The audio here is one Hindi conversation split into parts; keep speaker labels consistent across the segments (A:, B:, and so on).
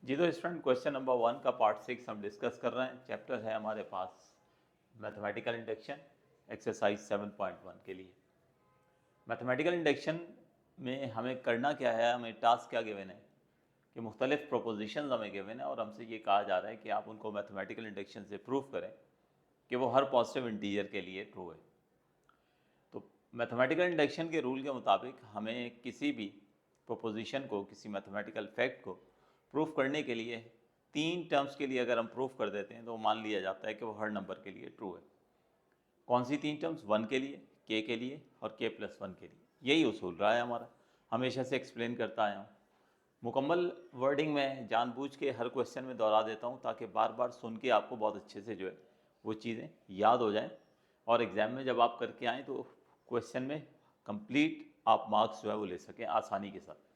A: जी तो स्टूडेंट क्वेश्चन नंबर 1 का पार्ट 6 हम डिस्कस कर रहे हैं। चैप्टर है हमारे पास मैथमेटिकल इंडक्शन, एक्सरसाइज 7.1 के लिए। मैथमेटिकल इंडक्शन में हमें करना क्या है, हमें टास्क क्या गिवन है कि मुख्तलिफ प्रोपोजिशन हमें गिवन है और हमसे ये कहा जा रहा है कि आप उनको मैथमेटिकल इंडक्शन से प्रूव करें कि वो हर पॉजिटिव इंटीजर के लिए ट्रू है। तो मैथमेटिकल इंडक्शन के रूल के मुताबिक हमें किसी भी प्रोपोजिशन को, किसी मैथमेटिकल फैक्ट को प्रूफ करने के लिए 3 टर्म्स के लिए अगर हम प्रूफ कर देते हैं तो मान लिया जाता है कि वो हर नंबर के लिए ट्रू है। कौन सी 3 टर्म्स? 1 के लिए, के लिए और k+1 के लिए। यही उसूल रहा है हमारा, हमेशा से एक्सप्लेन करता आया हूँ। मुकम्मल वर्डिंग में जानबूझ के हर क्वेश्चन में दोहरा देता हूँ ताकि बार बार सुन के आपको बहुत अच्छे से जो है वो चीज़ें याद हो जाएं और एग्ज़ाम में जब आप करके आएँ तो क्वेश्चन में कंप्लीट आप मार्क्स जो है वो ले सकें आसानी के साथ।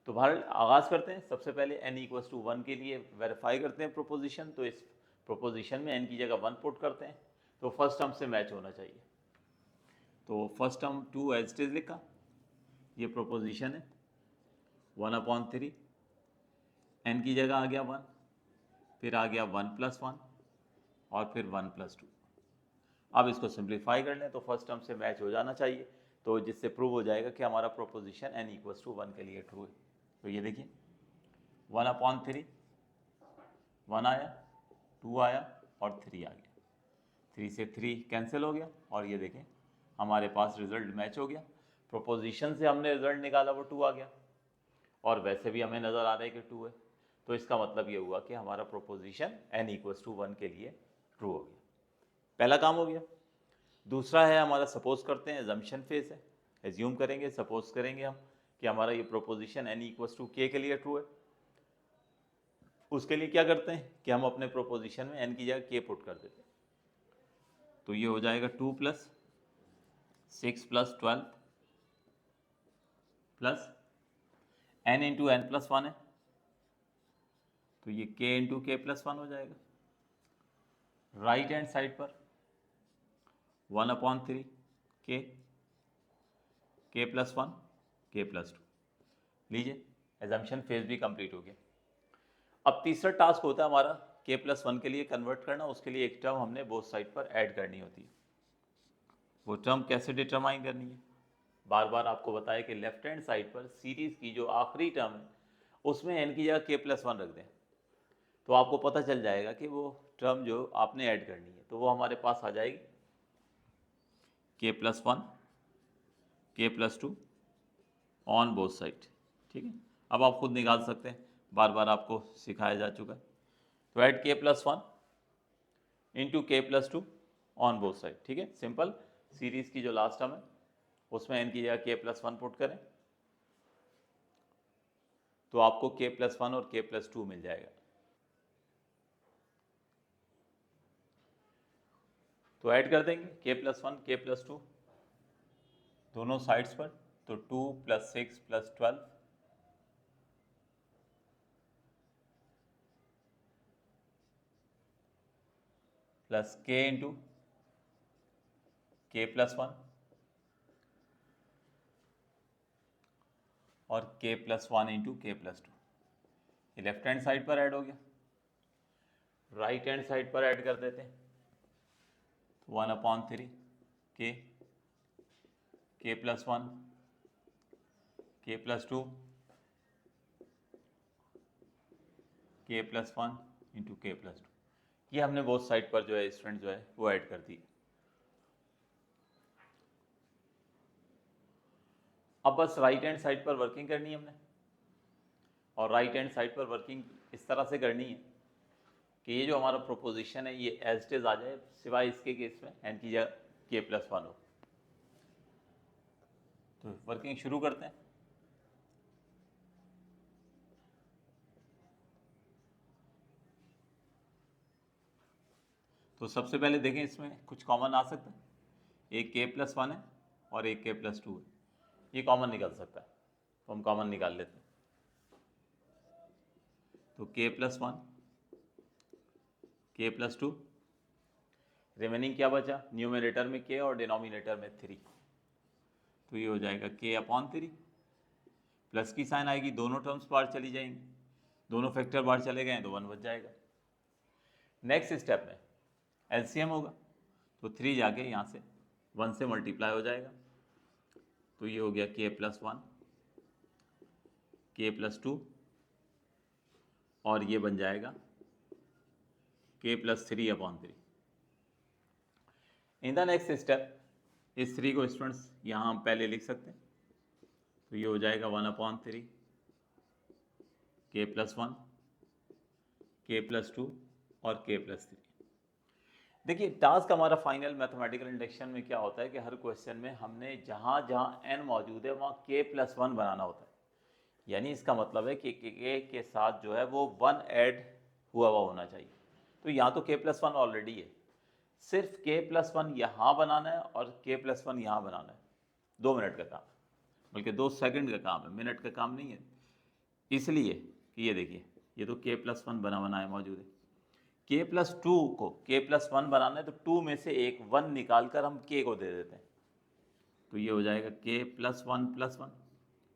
A: तो बहरहाल आगाज़ करते हैं। सबसे पहले n=1 के लिए वेरीफाई करते हैं प्रोपोजिशन। तो इस प्रोपोजिशन में n की जगह 1 पुट करते हैं तो फर्स्ट टर्म से मैच होना चाहिए। तो first term 2 as it is लिखा, ये प्रोपोजिशन है 1/3, n की जगह आ गया 1, फिर आ गया 1+1 और फिर 1+2। अब इसको सिंप्लीफाई कर लें तो फर्स्ट टर्म से मैच हो जाना चाहिए, तो जिससे प्रूव हो जाएगा कि हमारा प्रोपोजिशन n=1 के लिए ट्रू है। तो ये देखिए 1/3, 1 आया, 2 आया और 3 आ गया। 3 से 3 कैंसिल हो गया और ये देखें हमारे पास रिजल्ट मैच हो गया। प्रोपोजिशन से हमने रिजल्ट निकाला, वो 2 आ गया और वैसे भी हमें नज़र आ रहा है कि 2 है। तो इसका मतलब ये हुआ कि हमारा प्रोपोजिशन n=1 के लिए ट्रू हो गया। पहला काम हो गया। दूसरा है हमारा, सपोज करते हैं, एजम्पशन फेज है। एज्यूम करेंगे, सपोज करेंगे हम कि हमारा ये प्रोपोजिशन n=k के लिए ट्रू है। उसके लिए क्या करते हैं कि हम अपने प्रोपोजिशन में n की जगह k पुट कर देते हैं। तो ये हो जाएगा 2 + 6 + 12 प्लस n × n+1 है, तो ये k × k+1 हो जाएगा। राइट हैंड साइड पर 1/3 k+1 k+2 लीजिए, एजम्पशन फेज भी कंप्लीट हो गया। अब तीसरा टास्क होता है हमारा k+1 के लिए कन्वर्ट करना। उसके लिए एक टर्म हमने बोथ साइड पर ऐड करनी होती है। वो टर्म कैसे डिटरमाइन करनी है? बार बार आपको बताया कि लेफ्ट हैंड साइड पर सीरीज़ की जो आखिरी टर्म है उसमें n की जगह k+1 रख दें, तो आपको पता चल जाएगा कि वो टर्म जो आपने ऐड करनी है तो वो हमारे पास आ जाएगी k+1 k+2 on both side. ठीक है, अब आप खुद निकाल सकते हैं, बार बार आपको सिखाया जा चुका है। तो add k+1 into k+2 on both side. ठीक है, सिंपल। सीरीज़ की जो लास्ट टर्म है उसमें n की जगह k+1 पुट करें तो आपको k+1 और k+2 मिल जाएगा। तो ऐड कर देंगे k+1 k+2 दोनों साइड्स पर, तो 2 + 6 + 12 प्लस k × k+1 और k+1 × k+2। ये लेफ्ट हैंड साइड पर ऐड हो गया। राइट हैंड साइड पर ऐड कर देते हैं, 1/3 k k+1 k+2 k+1 × k+2। ये हमने बोथ साइड पर जो है स्टूडेंट जो है वो ऐड कर दी। अब बस राइट हैंड साइड पर वर्किंग करनी है हमने, और राइट हैंड साइड पर वर्किंग इस तरह से करनी है कि ये जो हमारा प्रोपोजिशन है ये एज इट इज आ जाए, सिवाय इसके केस में n की जगह k+1 हो। तो वर्किंग शुरू करते हैं। तो सबसे पहले देखें इसमें कुछ कॉमन आ सकता है, एक k+1 है और एक k+2 है, ये कॉमन निकल सकता है तो हम कॉमन निकाल लेते हैं। तो k+1 k+2, रिमेनिंग क्या बचा, न्यूमरेटर में k और डिनोमिनेटर में 3, तो ये हो जाएगा k/3। प्लस की साइन आएगी, दोनों टर्म्स बाहर चली जाएंगी, दोनों फैक्टर बाहर चले गए तो 1 बच जाएगा। नेक्स्ट स्टेप में एलसीएम होगा, तो 3 जाके यहाँ से 1 से मल्टीप्लाई हो जाएगा, तो ये हो गया k+1 k+2 और ये बन जाएगा k+3/3। In the next step इस 3 को स्टूडेंट्स यहाँ हम पहले लिख सकते हैं, तो ये हो जाएगा 1/3 k+1 k+2 और k+3। देखिए टास्क हमारा फाइनल मैथमेटिकल इंडक्शन में क्या होता है कि हर क्वेश्चन में हमने जहाँ जहाँ n मौजूद है वहाँ k+1 बनाना होता है, यानी इसका मतलब है कि k के साथ जो है वो 1 ऐड हुआ होना चाहिए। तो यहाँ तो k+1 ऑलरेडी है, सिर्फ k+1 यहाँ बनाना है और k+1 यहाँ बनाना है। 2 मिनट का काम, बल्कि 2 सेकंड का काम है, मिनट का काम नहीं है। इसलिए कि ये देखिए ये तो k+1 बना बनाया मौजूद है, k+2 को k+1 बनाना है तो 2 में से एक 1 निकाल कर हम k को दे देते हैं, तो ये हो जाएगा k+1+1।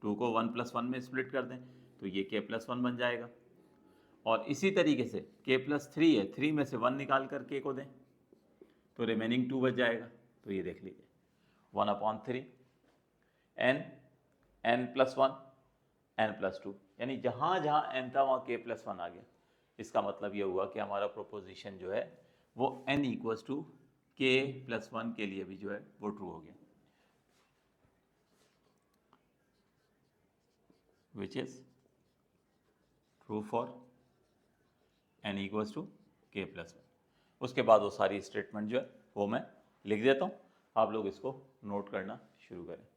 A: 2 को 1+1 में स्प्लिट कर दें तो ये k+1 बन जाएगा। और इसी तरीके से k+3 है, 3 में से 1 निकाल कर k को दें तो रिमेनिंग 2 बच जाएगा। तो ये देख लीजिए 1/3 n+1 n+2, यानी जहाँ जहाँ n था वहाँ k+1 आ गया। इसका मतलब ये हुआ कि हमारा प्रोपोजिशन जो है वो n = k+1 के लिए भी जो है वो ट्रू हो गया, which is true for n = k+1। उसके बाद वो सारी स्टेटमेंट जो है वो मैं लिख देता हूँ, आप लोग इसको नोट करना शुरू करें।